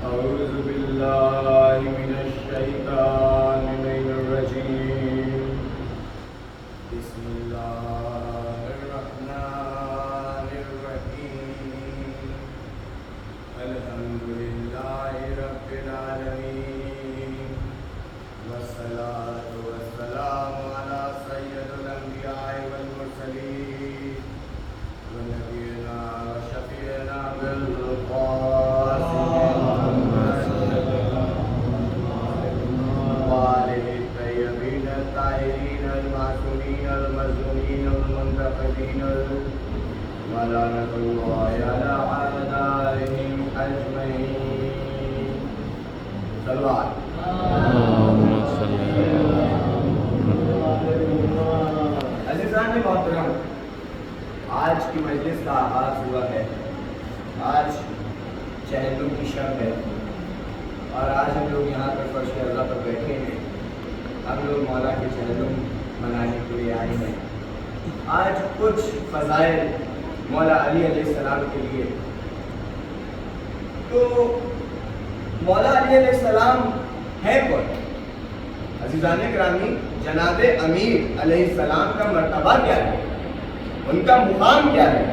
أعوذ بالله من الشيطان الرجيم بسم الله الرحمن الرحيم الحمد لله رب العالمين والصلاة والسلام على سيد الأنبياء والمرسلين ونبينا وشفيعنا بالقاسم وآله الطيبين الطاهرين المعصومين المظلومين المنتقدين ولعنة الله على أعدائهم أجمعين. صلوات. عزیزان محترم، آج کی مجلس کا آغاز ہوا ہے. آج چہلم کی شب ہے اور آج ہم لوگ یہاں پر فرش عزا پر بیٹھے ہیں. ہم لوگ مولا کے چہلم منانے کے لیے آئے ہیں. آج کچھ فضائل مولا علی علیہ السلام کے لیے. تو مولا علی علیہ السلام ہے کون؟ عزیزان گرامی، جناب امیر علیہ السلام کا مرتبہ کیا ہے، ان کا مقام کیا ہے؟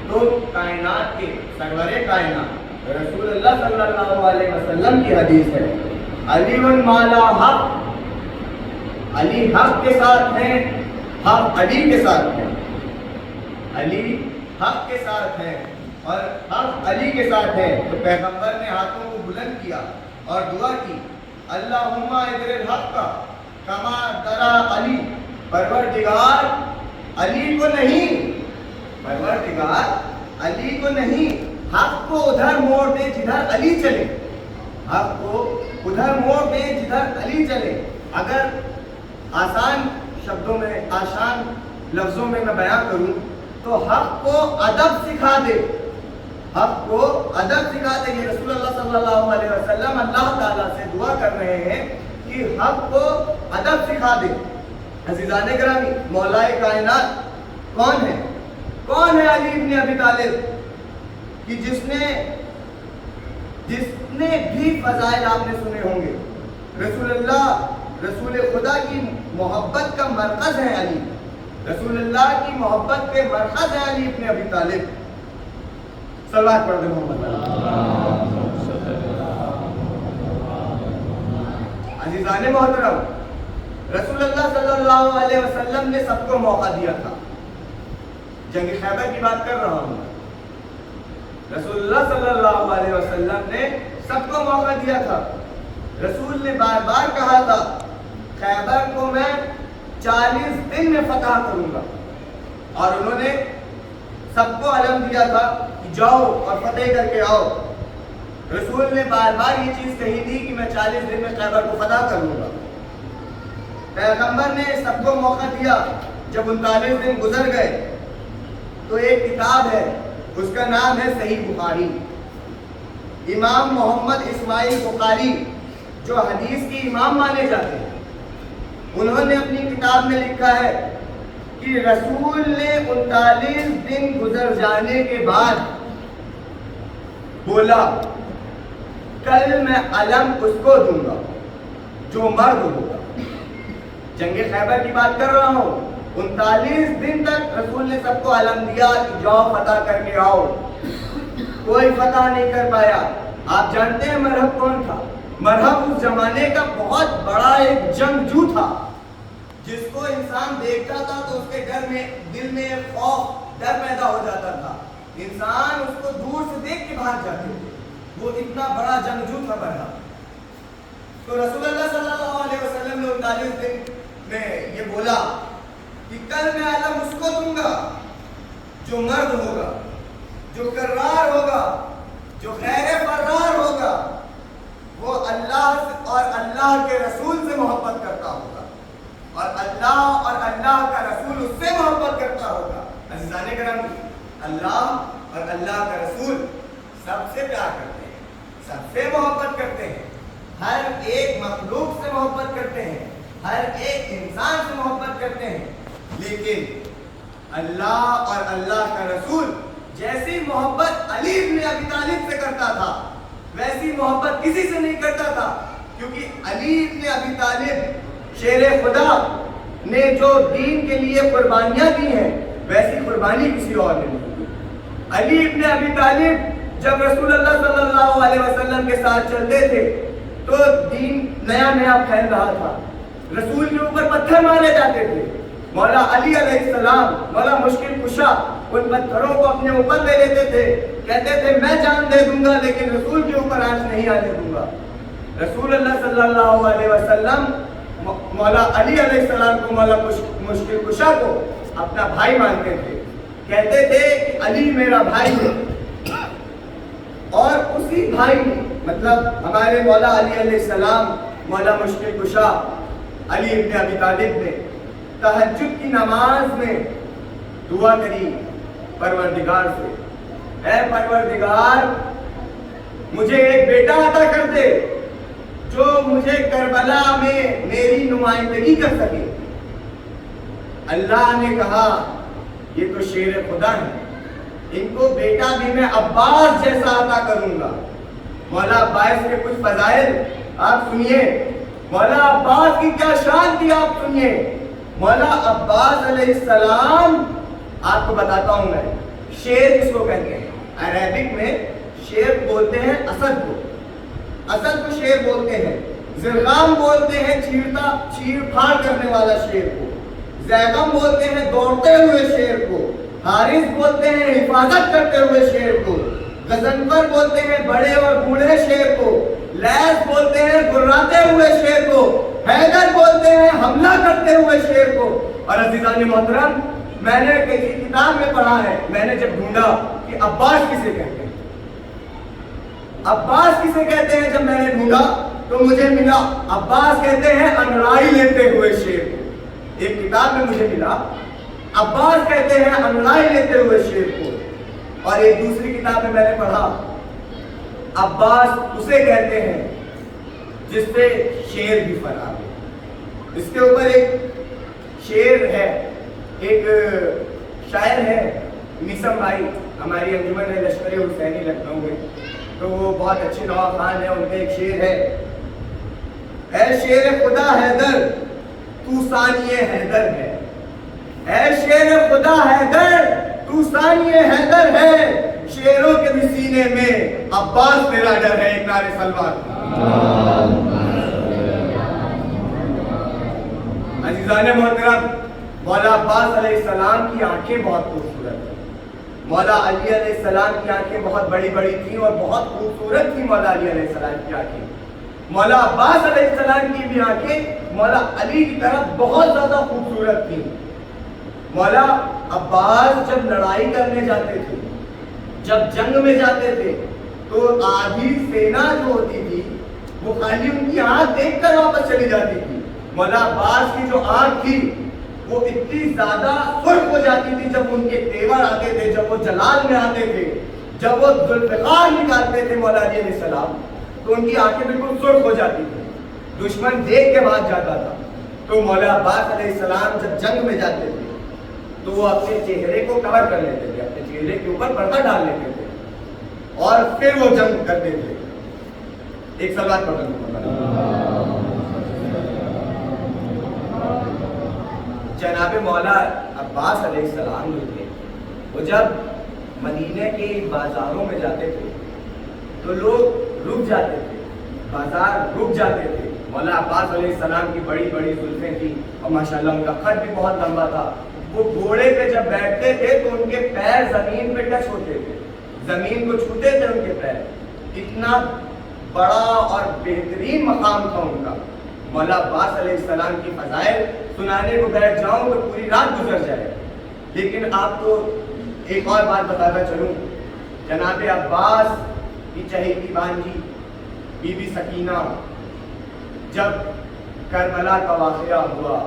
تو کائنات کے سرور کائنات رسول اللہ صلی اللہ علیہ وسلم کی حدیث ہے، علی من مالا حق، علی حق کے ساتھ ہیں، حق علی کے ساتھ ہیں. علی حق کے ساتھ ہیں اور حق علی کے ساتھ ہیں. تو پیغمبر نے ہاتھوں کو بلند کیا اور دعا کی، اللہم ادر الحق کا کما درا علی. پروردگار علی کو نہیں، پروردگار علی کو نہیں، حق کو ادھر موڑ دے جدھر علی چلے. حق کو ادھر موڑ دے جدھر علی چلے. اگر آسان شبدوں میں، آسان لفظوں میں بیان کروں تو حق کو ادب سکھا دے. حق کو ادب سکھا دے. یہ رسول اللہ صلی اللہ علیہ وسلم اللہ تعالیٰ سے دعا کر رہے ہیں کہ حق کو ادب سکھا دے. عزیزان گرامی، مولا کائنات کون ہے؟ کون ہے علی ابن ابی طالب کہ جس نے بھی فضائل آپ نے سنے ہوں گے. رسول اللہ، رسول خدا کی محبت کا مرکز ہے علی. رسول اللہ کی محبت کے مرکز ہے علی ابن ابی طالب. صلوات پڑھ دیں محمد. عزیزان محترم، رسول اللہ صلی اللہ علیہ وسلم نے سب کو موقع دیا تھا. جنگ خیبر کی بات کر رہا ہوں. رسول اللہ صلی اللہ علیہ وسلم نے سب کو موقع دیا تھا. رسول نے بار بار کہا تھا خیبر کو میں 40 دن میں فتح کروں گا، اور انہوں نے سب کو علم دیا تھا کہ جاؤ اور فتح کر کے آؤ. رسول نے بار بار یہ چیز کہی تھی کہ میں 40 دن میں خیبر کو فتح کروں گا. پیغمبر نے سب کو موقع دیا. جب 39 دن گزر گئے تو ایک کتاب ہے، اس کا نام ہے صحیح بخاری. امام محمد اسماعیل بخاری جو حدیث کے امام مانے جاتے ہیں، انہوں نے اپنی کتاب میں لکھا ہے کہ رسول نے 39 دن گزر جانے کے بعد بولا کل میں علم اس کو دوں گا جو مرد ہوگا. جنگ خیبر کی بات کر رہا ہوں. 39 دن تک رسول نے سب کو علم دیا کہ جاؤ فتح کر کے آؤ. کوئی فتح نہیں کر پایا. آپ جانتے ہیں مرہب کون تھا؟ مرہب اس زمانے کا بہت بڑا ایک جنگجو تھا جس کو انسان دیکھتا تھا تو اس کے دل میں خوف، ڈر پیدا ہو جاتا تھا. انسان اس کو دور سے دیکھ کے بھاگ جاتے تھے. وہ اتنا بڑا جنگجو تھا مرہب. تو رسول اللہ صلی اللہ علیہ وسلم نے 39 دن میں یہ بولا کہ کل میں علم اس کو دوں گا جو مرد ہوگا، جو کرار ہوگا، جو خیر فرار ہوگا، وہ اللہ اور اللہ کے رسول سے محبت کرتا ہوگا، اور اللہ کا رسول اس سے محبت کرتا ہوگا. عزیزان گرامی، اللہ اور اللہ کا رسول سب سے پیار کرتے ہیں، سب سے محبت کرتے ہیں، ہر ایک مخلوق سے محبت کرتے ہیں، ہر ایک انسان سے محبت کرتے ہیں. لیکن اللہ اور اللہ کا رسول جیسی محبت علی ابن ابی طالب سے کرتا تھا ویسی محبت کسی سے نہیں کرتا تھا، کیونکہ علی ابن ابی طالب شیر خدا نے جو دین کے لیے قربانیاں دی ہیں ویسی قربانی کسی اور نے نہیں دی۔ علی ابن ابی طالب جب رسول اللہ صلی اللہ علیہ وسلم کے ساتھ چلتے تھے تو دین نیا نیا پھیل رہا تھا، رسول کے اوپر پتھر مارے جاتے تھے۔ مولا علی علیہ السلام، مولا مشکل کشا، ان پتھروں کو اپنے اوپر لے لیتے تھے، کہتے تھے میں جان دے دوں گا لیکن رسول کے اوپر آنچ نہیں آنے دوں گا۔ رسول اللہ صلی اللہ علیہ وسلم مولا علی علیہ السلام کو، مولا مشکل کشا کو اپنا بھائی مانتے تھے، کہتے تھے کہ علی میرا بھائی ہے، اور اسی بھائی نے مطلب ہمارے مولا علی علیہ السلام، مولا مشکل کشا علی ابن ابی طالب نے تہجد کی نماز میں دعا کری پروردگار سے، اے پروردگار مجھے ایک بیٹا عطا کر دے جو مجھے کربلا میں میری نمائندگی کر سکے۔ اللہ نے کہا یہ تو شیر خدا ہے، ان کو بیٹا بھی میں عباس جیسا عطا کروں گا۔ مولا عباس کے کچھ فضائل آپ سنیے، مولا عباس کی کیا شان تھی آپ سنیے۔ مولا عباس علیہ السلام، آپ کو بتاتا ہوں میں، شیر کس کو کہتے ہیں؟ عربک میں شیر بولتے ہیں اسد کو، اسد کو شیر بولتے ہیں، زرغام بولتے ہیں چیر پھاڑ کرنے والا شیر کو، زیغم بولتے ہیں دوڑتے ہوئے شیر کو، حارث بولتے ہیں حفاظت کرتے ہوئے شیر کو، غضنفر بولتے ہیں بڑے اور بوڑھے شیر کو، لیث بولتے ہیں گراتے ہوئے شیر کو، حیدر بولتے ہیں حملہ کرتے ہوئے شیر کو۔ اور عزیزان محترم، میں نے کسی کتاب میں پڑھا ہے، میں نے جب ڈھونڈا کہ عباس کسے کہتے ہیں، عباس کسے کہتے ہیں، جب میں نے ڈھونڈا تو مجھے ملا عباس کہتے ہیں انگڑائی لیتے ہوئے شیر کو۔ ایک کتاب میں مجھے ملا عباس کہتے ہیں انگڑائی لیتے ہوئے شیر کو، اور ایک دوسری کتاب میں نے پڑھا عباس اسے کہتے ہیں جس سے شیر بھی فرار ہو۔ اس کے اوپر ایک شعر ہے، ایک شاعر ہے میسم بھائی، ہماری انجمن ہے لشکر حسینی لکھنؤ میں، تو وہ بہت اچھے نوا خان ہیں، ان کا ایک شعر ہے، اے شیر خدا حیدر تو ثانی حیدر ہے، اے شیر خدا حیدر تو ثانی حیدر ہے، شیروں کے بھی سینے میں عباس تیرا ڈر ہے۔ ایک نعرہ سلوات۔ عزیزان محترم، مولا عباس علیہ السلام کی آنکھیں بہت خوبصورت ہیں، مولا علی علیہ السلام کی آنکھیں بہت بڑی بڑی تھیں اور بہت خوبصورت تھی مولا علی علیہ السلام کی آنکھیں۔ مولا عباس علیہ السلام کی بھی آنکھیں مولا علی کی طرف بہت زیادہ خوبصورت تھیں۔ مولا عباس جب لڑائی کرنے جاتے تھے، جب جنگ میں جاتے تھے، تو آدھی سینا جو ہوتی تھی وہ خالی ان کی آنکھ دیکھ کر واپس چلی جاتی تھی۔ مولا عباس کی جو آنکھ تھی وہ اتنی زیادہ سرخ ہو جاتی تھی جب ان کے تیور آتے تھے، جب وہ جلال میں آتے تھے، جب وہ ذوالفقار نکالتے تھے مولا علی علیہ السلام، تو ان کی آنکھیں بالکل سرخ ہو جاتی تھی، دشمن دیکھ کے بھاگ جاتا تھا۔ تو مولا عباس علیہ السلام جب جنگ میں جاتے تھے تو وہ اپنے چہرے کو کور کر لیتے تھے، اپنے چہرے کے اوپر پردہ ڈال لیتے تھے اور پھر وہ جنگ کرتے تھے۔ ایک سلوات پڑھ لیں۔ جناب مولا عباس علیہ السلام جو تھے وہ جب مدینہ کے بازاروں میں جاتے تھے تو لوگ رک جاتے تھے، بازار رک جاتے تھے۔ مولا عباس علیہ السلام کی بڑی بڑی زلفیں تھیں اور ماشاءاللہ ان کا قد بھی بہت لمبا تھا۔ وہ گھوڑے پہ جب بیٹھتے تھے تو ان کے پیر زمین پہ ٹچ ہوتے تھے، زمین کو چھوتے تھے ان کے پیر، اتنا بڑا اور بہترین مقام تھا ان کا۔ مولا عباس علیہ السلام کی فضائل سنانے کو بیٹھ جاؤں تو پوری رات گزر جائے، لیکن آپ کو ایک اور بات بتاتا چلوں۔ جناب عباس کی چہیتی بانجی بی بی سکینہ، جب کربلا کا واقعہ ہوا،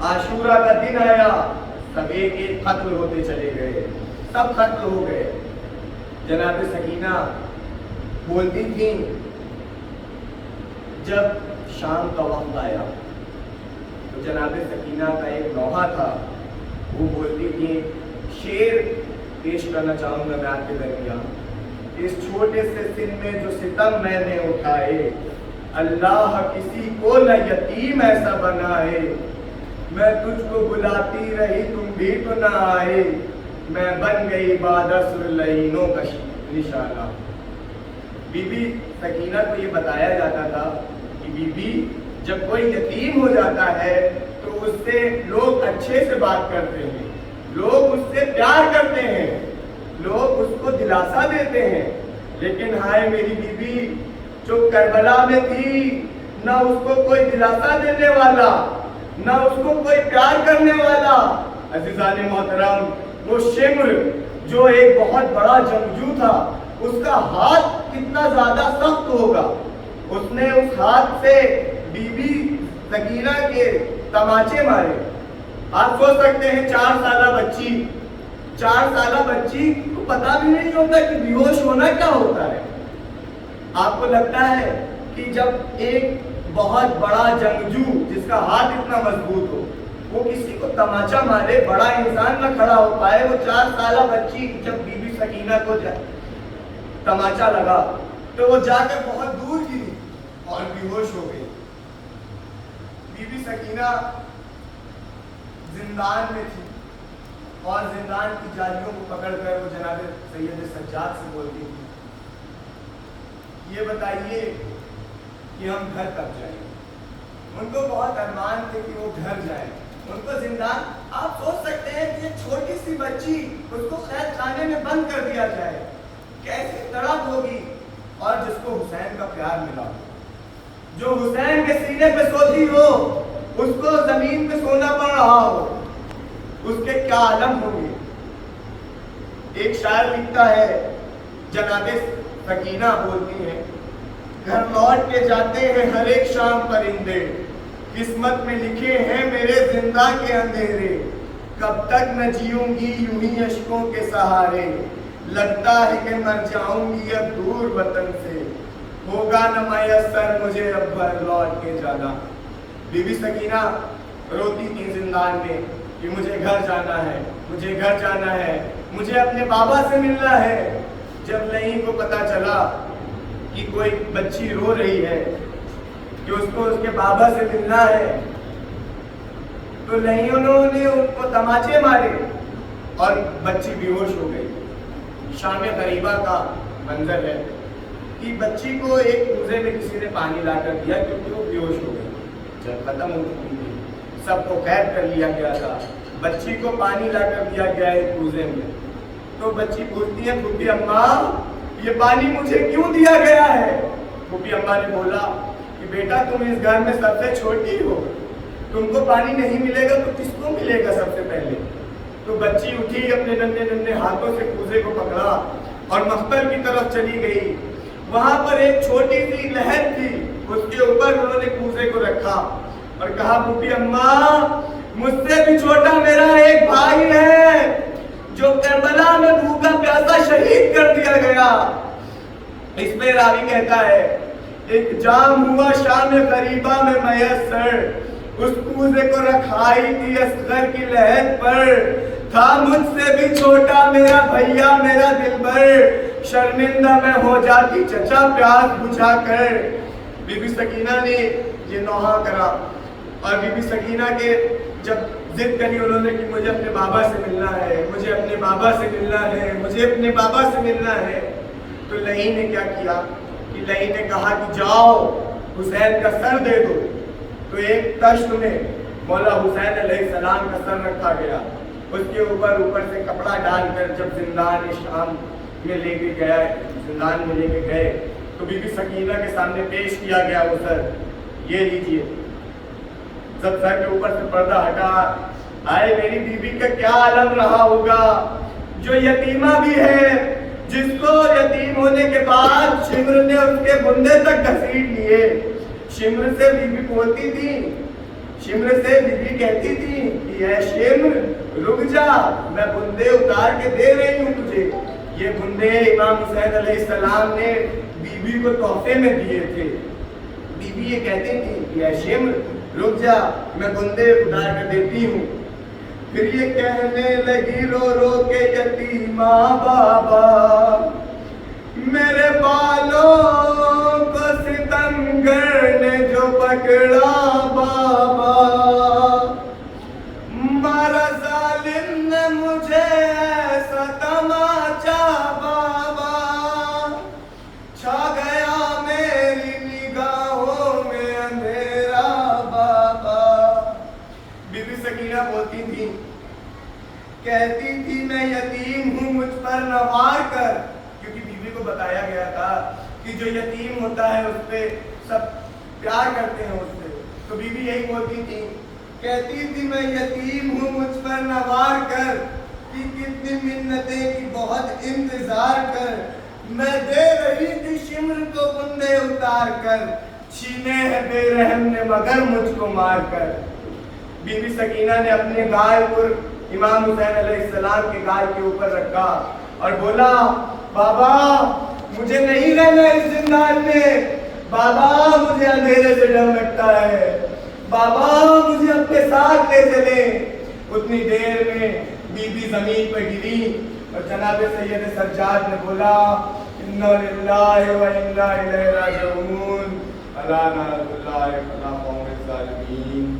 عاشورہ کا دن آیا، سب ایک ایک قتل ہوتے چلے گئے، سب قتل ہو گئے۔ جناب سکینہ بولتی تھیں جب شام کا وقت آیا تو جناب سکینہ کا ایک نوحہ تھا، وہ بولتی تھی شعر پیش کرنا چاہوں گا میں آپ کے درمیان۔ اس چھوٹے سے سن میں جو ستم میں نے اٹھائے، اللہ کسی کو نہ یتیم ایسا بنائے، میں تجھ کو بلاتی رہی تم بھی تو نہ آئے، میں بن گئی بادر لعینوں کا نشانہ۔ بی بی سکینہ کو یہ بتایا جاتا تھا کہ بی بی جب کوئی یتیم ہو جاتا ہے تو اس سے لوگ اچھے سے بات کرتے ہیں، لوگ اس سے پیار کرتے ہیں، لوگ اس کو دلاسا دیتے ہیں، لیکن ہائے میری بی بی جو کربلا میں تھی، نہ اس کو کوئی دلاسا دینے والا، نہ اس کو کوئی پیار کرنے والا۔ عزیزان محترم، وہ شمر جو ایک بہت بڑا جنگجو تھا، اس کا ہاتھ کتنا زیادہ سخت ہوگا، اس نے اس ہاتھ سے بی بی سکینہ کے تماچے مارے۔ آپ سوچ سکتے ہیں 4 سالہ بچی کو پتا بھی نہیں ہوتا کہ بے ہوش ہونا کیا ہوتا ہے۔ آپ کو لگتا ہے کہ جب ایک بہت بڑا جنگجو جس کا ہاتھ اتنا مضبوط ہو، وہ کسی کو تماچا مارے، بڑا انسان نہ کھڑا ہو پائے، وہ 4 سالہ بچی جب بی بی سکینہ کو تماچا لگا تو وہ جا کر بہت دور گری اور بے ہوش ہو گئی۔ بی بی سکینہ زندان میں تھی اور زندان کی جالیوں کو پکڑ کر وہ جناب سید سجاد سے بولتی تھی، یہ بتائیے کہ ہم گھر کب جائیں۔ ان کو بہت ارمان تھے کہ وہ گھر جائیں، ان کو زندان، آپ سوچ سکتے ہیں کہ ایک چھوٹی سی بچی اس کو قید خانے میں بند کر دیا جائے، کیسی تڑپ ہوگی۔ اور جس کو حسین کا پیار ملا، جو حسین کے سینے پہ سوتی ہو، اس کو زمین پہ سونا پڑ رہا ہو، اس کے کیا عالم ہوں گے۔ ایک شاعر لکھتا ہے، جناب سکینہ بولتی ہیں، گھر لوٹ کے جاتے ہیں ہر ایک شام پرندے، قسمت میں لکھے ہیں میرے زندہ کے اندھیرے، کب تک میں جیوں گی یوں ہی اشکوں کے سہارے، لگتا ہے کہ مر جاؤں گی اب دور وطن سے، ہوگا نہ میسر مجھے اب گھر لوٹ کے جانا۔ بی بی سکینہ روتی تھی زندان میں کہ مجھے گھر جانا ہے، مجھے گھر جانا ہے، مجھے اپنے بابا سے ملنا ہے۔ جب لئیم کو پتا چلا کہ کوئی بچی رو رہی ہے کہ اس کو اس کے بابا سے ملنا ہے، تو لئیموں نے ان کو تماچے مارے اور بچی بے ہوش ہو گئی۔ شام غریبہ کا منظر ہے کہ بچی کو ایک کوزے میں کسی نے پانی لا کر دیا کیونکہ وہ بے ہوش ہو گئی، جب ختم ہو چکی تھی، سب کو قید کر لیا گیا تھا، بچی کو پانی لا کر دیا گیا ایک کوزے میں، تو بچی پوچھتی ہے پھوپھی اماں یہ پانی مجھے کیوں دیا گیا ہے؟ پھوپھی اماں نے بولا کہ بیٹا تم اس گھر میں سب سے چھوٹی ہو، تم کو پانی نہیں ملے گا تو کس کو ملے گا سب سے پہلے؟ تو بچی اٹھی، اپنے ننھے ننھے ہاتھوں سے کوزے کو پکڑا اور مختل کی طرف چلی گئی۔ وہاں پر ایک چھوٹی سی نہر تھی، اس کے اوپر انہوں نے کوزے کو رکھا اور کہا پھوپھی اماں مجھ سے بھی چھوٹا میرا ایک بھائی ہے جو کربلا میں بھوکا پیاسا شہید کر دیا گیا۔ اس میں راوی کہتا ہے ایک جام ہوا شام غریبہ میں میسر، اس کوزے کو رکھائی تھی اصغر کی لحد پر، تھا مجھ سے بھی چھوٹا میرا بھیا میرا دلبر، شرمندہ میں ہو جاتی چچا پیاس بجھا کر۔ بی بی سکینہ نے یہ نوحہ کرا اور بی بی سکینہ کے جب ضد کری انہوں نے کہ مجھے اپنے بابا سے ملنا ہے، مجھے اپنے بابا سے ملنا ہے، مجھے اپنے بابا سے ملنا ہے، تو لئی نے کیا کیا کہ لئی نے کہا کہ جاؤ حسین کا سر دے دو۔ تو ایک تشت میں مولا حسین علیہ السلام کا سر رکھا گیا، اس کے اوپر سے کپڑا ڈال کر جب زندان شام میں لے کے گیا، زندان میں لے کے گئے تو بی بی سکینہ کے سامنے پیش کیا گیا وہ سر، یہ لیجئے۔ جب سر کے اوپر سے پردہ ہٹا، آئے میری بی بی کا کیا عالم رہا ہوگا جو یتیمہ بھی ہے، جس کو یتیم ہونے کے بعد شمر نے اس کے بندے تک گھسیٹ لیے۔ شمر سے بی بی بولتی تھی، شمر سے بی بی کہتی تھی کہ اے شمر رک جا، میں بندے اتار کے دے رہی ہوں تجھے۔ یہ بندے امام حسین علیہ السلام نے بی بی کو تحفے میں دیے تھے۔ بی بی یہ کہتی تھی کہ اے شمر رک جا، میں بندے اتار کر دیتی ہوں۔ پھر یہ کہنے لگی رو رو کے یتیمہ بابا میرے بالوں کو ستمگر نے جو پکڑا بابا، مارا ظالم نے مجھے ایسا تماچا بابا، چھا گیا میری نگاہوں میں اندھیرا بابا۔ بی بی سکینہ بولتی تھی، کہتی تھی میں یتیم ہوں مجھ پر نہ وار کر، کیونکہ بیوی کو بتایا گیا تھا کہ جو یتیم ہوتا ہے اس پہ سب پیار کرتے ہیں اس سے، تو بیوی یہی بولتی تھی، کہتی تھی میں یتیم ہوں مجھ پر نہ وار کر، کہ کتنی منتیں کی بہت انتظار کر، میں دے رہی تھی شمر کو بندے اتار کر، چھینے ہے بے رحم نے مگر مجھ کو مار کر۔ بی بی سکینہ نے اپنے گال پر امام حسین علیہ السلام کے گال کے اوپر رکھا اور بولا، بابا مجھے نہیں رہنا اس زندان میں، بابا مجھے اندھیرے سے ڈر لگتا ہے، بابا مجھے اپنے ساتھ لے چلیں۔ اتنی دیر میں بی بی زمین پر گری اور جناب سید سجاد نے بولا، انا للہ و انا الیہ راجعون، الا نعوذ باللہ من الظالمین۔